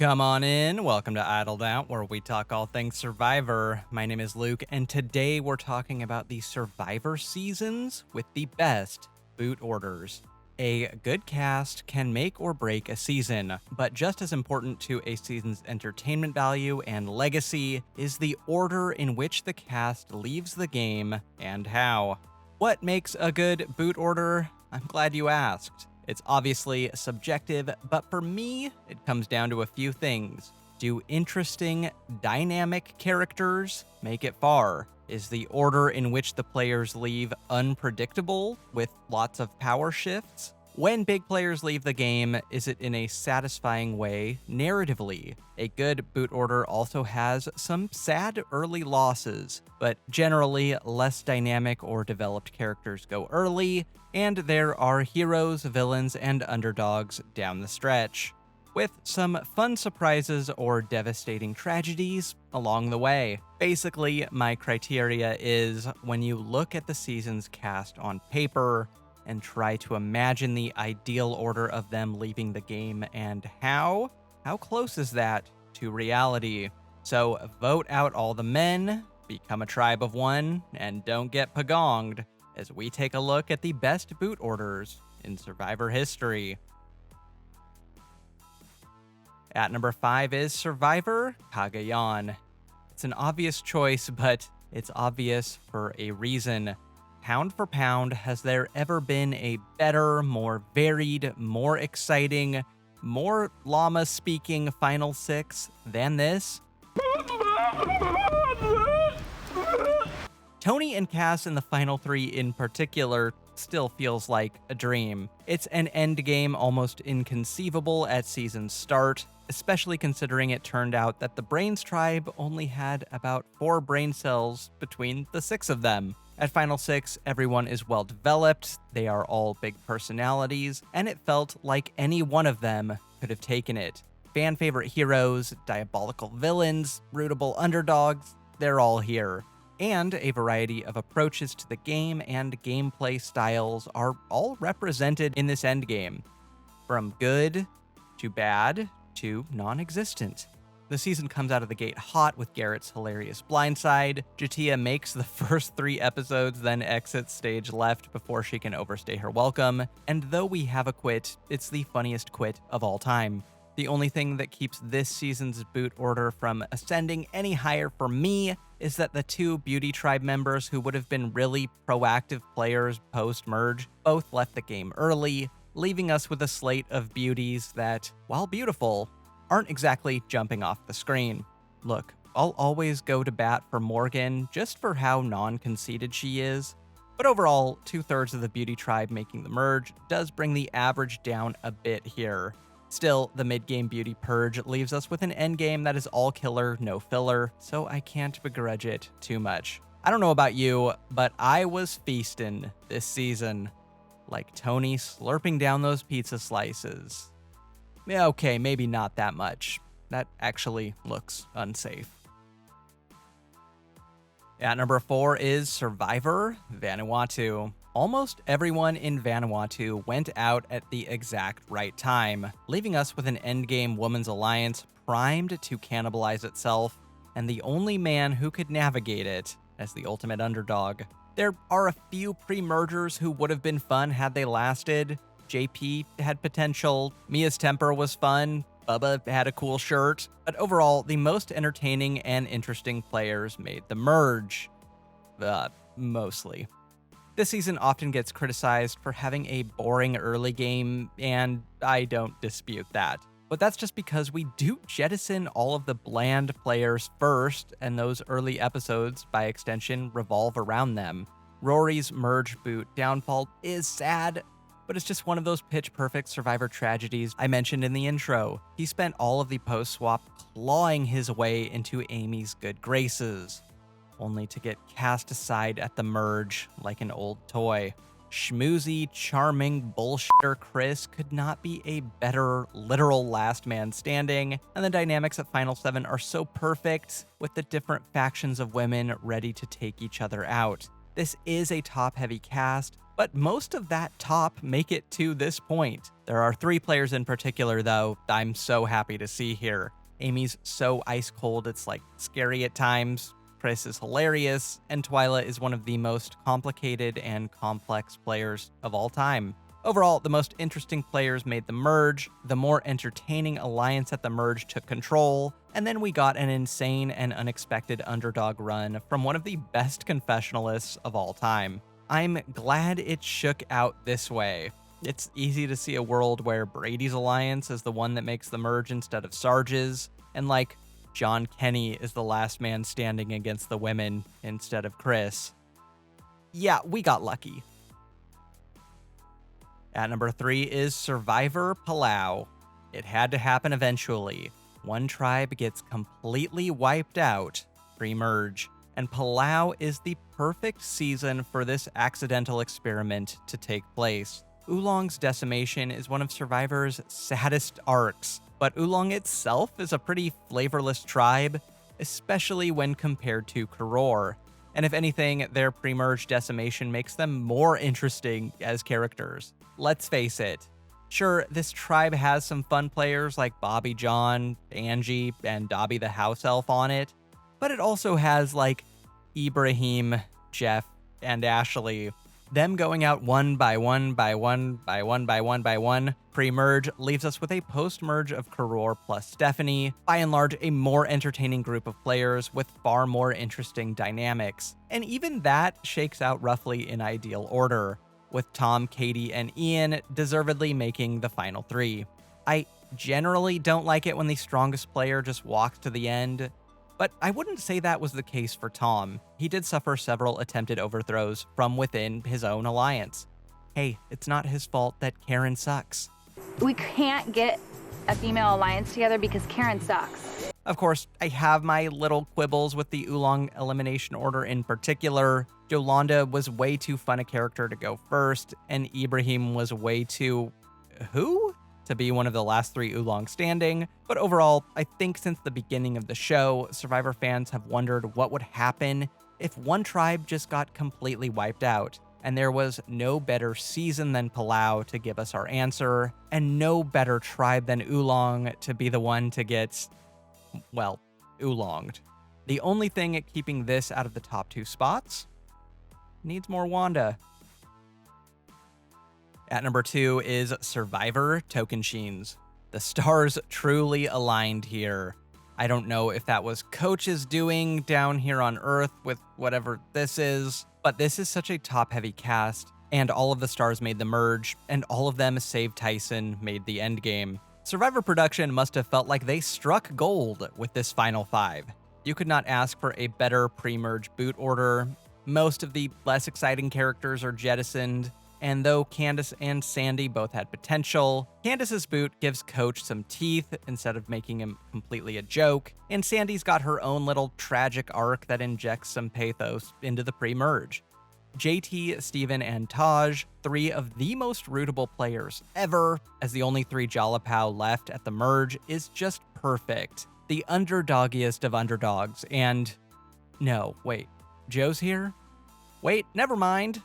Come on in. Welcome to Idled Out, where we talk all things Survivor. My name is Luke, and today we're talking about the Survivor seasons with the best boot orders. A good cast can make or break a season, but just as important to a season's entertainment value and legacy is the order in which the cast leaves the game and how. What makes a good boot order? I'm glad you asked. It's obviously subjective, but for me, it comes down to a few things. Do interesting, dynamic characters make it far? Is the order in which the players leave unpredictable, with lots of power shifts? When big players leave the game, is it in a satisfying way narratively? A good boot order also has some sad early losses, but generally less dynamic or developed characters go early, and there are heroes, villains, and underdogs down the stretch, with some fun surprises or devastating tragedies along the way. Basically, my criteria is when you look at the season's cast on paper and try to imagine the ideal order of them leaving the game and how close is that to reality? So vote out all the men, become a tribe of one, and don't get pagonged as we take a look at the best boot orders in Survivor history. At number 5 is Survivor Cagayan. It's an obvious choice, but it's obvious for a reason. Pound for pound, has there ever been a better, more varied, more exciting, more llama-speaking Final Six than this? Tony and Cass in the final 3 in particular still feels like a dream. It's an endgame almost inconceivable at season's start, especially considering it turned out that the Brains tribe only had about 4 brain cells between the 6 of them. At Final 6, everyone is well developed, they are all big personalities, and it felt like any one of them could have taken it. Fan favorite heroes, diabolical villains, rootable underdogs, they're all here. And a variety of approaches to the game and gameplay styles are all represented in this endgame, from good to bad to non-existent. The season comes out of the gate hot with Garrett's hilarious blindside. J'Tia makes the first 3 episodes, then exits stage left before she can overstay her welcome. And though we have a quit, it's the funniest quit of all time. The only thing that keeps this season's boot order from ascending any higher for me is that the 2 Beauty Tribe members who would have been really proactive players post-merge both left the game early, leaving us with a slate of beauties that, while beautiful, aren't exactly jumping off the screen. Look, I'll always go to bat for Morgan just for how non-conceited she is, but overall, 2/3 of the Beauty Tribe making the merge does bring the average down a bit here. Still, the mid-game beauty purge leaves us with an endgame that is all killer, no filler, so I can't begrudge it too much. I don't know about you, but I was feasting this season, like Tony slurping down those pizza slices. Yeah, okay, maybe not that much. That actually looks unsafe. At number 4 is Survivor Vanuatu. Almost everyone in Vanuatu went out at the exact right time, leaving us with an endgame women's alliance primed to cannibalize itself, and the only man who could navigate it as the ultimate underdog. There are a few pre-mergers who would have been fun had they lasted. JP had potential, Mia's temper was fun, Bubba had a cool shirt, but overall, the most entertaining and interesting players made the merge. Mostly. This season often gets criticized for having a boring early game, and I don't dispute that. But that's just because we do jettison all of the bland players first, and those early episodes, by extension, revolve around them. Rory's merge boot downfall is sad, but it's just one of those pitch-perfect Survivor tragedies I mentioned in the intro. He spent all of the post-swap clawing his way into Amy's good graces, only to get cast aside at the merge like an old toy. Schmoozy, charming bullshitter Chris could not be a better literal last man standing, and the dynamics at Final 7 are so perfect, with the different factions of women ready to take each other out. This is a top-heavy cast, but most of that top make it to this point. There are 3 players in particular, though, I'm so happy to see here. Amy's so ice-cold it's like scary at times, Chris is hilarious, and Twyla is one of the most complicated and complex players of all time. Overall, the most interesting players made the merge, the more entertaining alliance at the merge took control, and then we got an insane and unexpected underdog run from one of the best confessionalists of all time. I'm glad it shook out this way. It's easy to see a world where Brady's alliance is the one that makes the merge instead of Sarge's, and like John Kenny is the last man standing against the women instead of Chris. Yeah, we got lucky. At number 3 is Survivor Palau. It had to happen eventually. One tribe gets completely wiped out pre-merge, and Palau is the perfect season for this accidental experiment to take place. Oolong's decimation is one of Survivor's saddest arcs, but Oolong itself is a pretty flavorless tribe, especially when compared to Koror. And if anything, their pre-merge decimation makes them more interesting as characters. Let's face it. Sure, this tribe has some fun players like Bobby John, Angie, and Dobby the House Elf on it, but it also has like Ibrahim, Jeff, and Ashley. Them going out one by one pre-merge leaves us with a post-merge of Koror plus Stephanie, by and large a more entertaining group of players with far more interesting dynamics. And even that shakes out roughly in ideal order, with Tom, Katie, and Ian deservedly making the final 3. I generally don't like it when the strongest player just walks to the end, but I wouldn't say that was the case for Tom. He did suffer several attempted overthrows from within his own alliance. Hey, it's not his fault that Karen sucks. We can't get a female alliance together because Karen sucks. Of course, I have my little quibbles with the Oolong elimination order in particular. Yolanda was way too fun a character to go first, and Ibrahim was way too... who? To be one of the last 3 Oolong standing. But overall, I think since the beginning of the show, Survivor fans have wondered what would happen if one tribe just got completely wiped out. And there was no better season than Palau to give us our answer, and no better tribe than Oolong to be the one to get, well, Oolonged. The only thing keeping this out of the top 2 spots? Needs more Wanda. At number 2 is Survivor Tocantins. The stars truly aligned here. I don't know if that was Coach's doing down here on Earth with whatever this is, but this is such a top-heavy cast, and all of the stars made the merge, and all of them save Tyson made the endgame. Survivor production must have felt like they struck gold with this final 5. You could not ask for a better pre-merge boot order. Most of the less exciting characters are jettisoned, and though Candace and Sandy both had potential, Candace's boot gives Coach some teeth instead of making him completely a joke, and Sandy's got her own little tragic arc that injects some pathos into the pre-merge. JT, Steven, and Taj, 3 of the most rootable players ever, as the only 3 Jalapao left at the merge, is just perfect. The underdoggiest of underdogs, and... no, wait, Joe's here? Wait, never mind.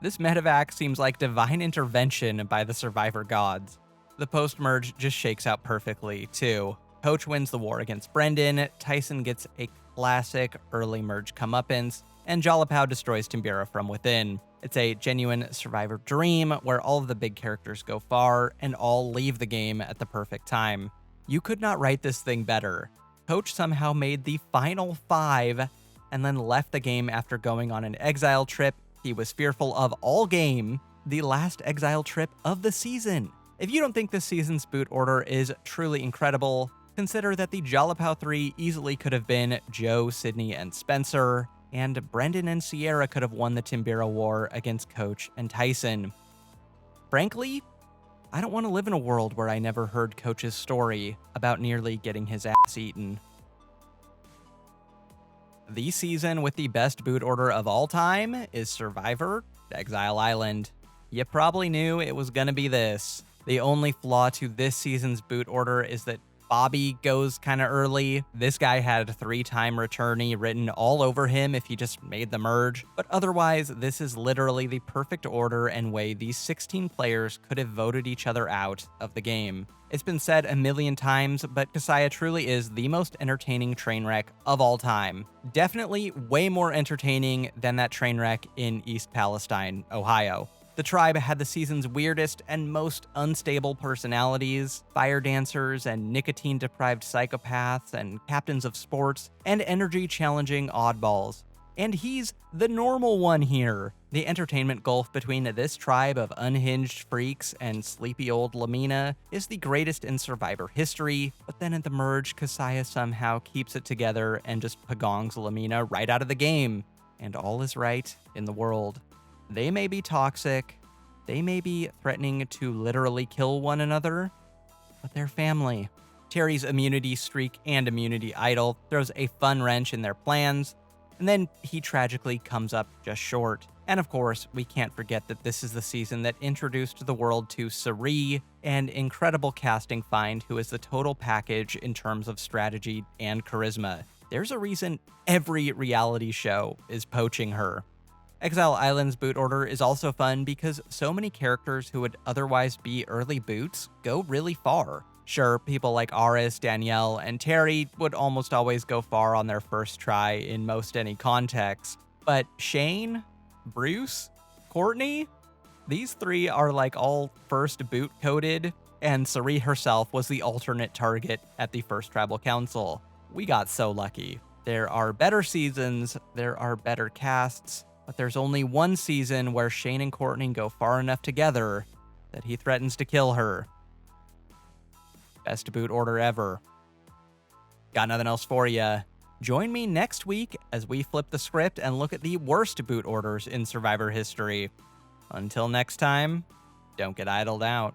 This medevac seems like divine intervention by the Survivor gods. The post-merge just shakes out perfectly, too. Coach wins the war against Brendan, Tyson gets a classic early merge comeuppance, and Jalapao destroys Timbira from within. It's a genuine Survivor dream where all of the big characters go far and all leave the game at the perfect time. You could not write this thing better. Coach somehow made the final 5 and then left the game after going on an exile trip he was fearful of all game, the last exile trip of the season. If you don't think this season's boot order is truly incredible, consider that the Jalapao 3 easily could have been Joe, Sydney, and Spencer, and Brendan and Sierra could have won the Timbira War against Coach and Tyson. Frankly, I don't want to live in a world where I never heard Coach's story about nearly getting his ass eaten. The season with the best boot order of all time is Survivor Exile Island. You probably knew it was gonna be this. The only flaw to this season's boot order is that Bobby goes kind of early. This guy had 3-time returnee written all over him if he just made the merge. But otherwise, this is literally the perfect order and way these 16 players could have voted each other out of the game. It's been said a million times, but Kaseya truly is the most entertaining train wreck of all time. Definitely way more entertaining than that train wreck in East Palestine, Ohio. The tribe had the season's weirdest and most unstable personalities, fire dancers and nicotine-deprived psychopaths and captains of sports, and energy-challenging oddballs. And he's the normal one here. The entertainment gulf between this tribe of unhinged freaks and sleepy old Lamina is the greatest in Survivor history, but then at the merge, Kaseya somehow keeps it together and just pagongs Lamina right out of the game. And all is right in the world. They may be toxic, they may be threatening to literally kill one another, but they're family. Terry's immunity streak and immunity idol throws a fun wrench in their plans, and then he tragically comes up just short. And of course, we can't forget that this is the season that introduced the world to Cirie, an incredible casting find who is the total package in terms of strategy and charisma. There's a reason every reality show is poaching her. Exile Island's boot order is also fun because so many characters who would otherwise be early boots go really far. Sure, people like Aris, Danielle, and Terry would almost always go far on their first try in most any context, but Shane, Bruce, Courtney, these three are like all first boot coded, and Cirie herself was the alternate target at the first tribal council. We got so lucky. There are better seasons, there are better casts, but there's only one season where Shane and Courtney go far enough together that he threatens to kill her. Best boot order ever. Got nothing else for you. Join me next week as we flip the script and look at the worst boot orders in Survivor history. Until next time, don't get idled out.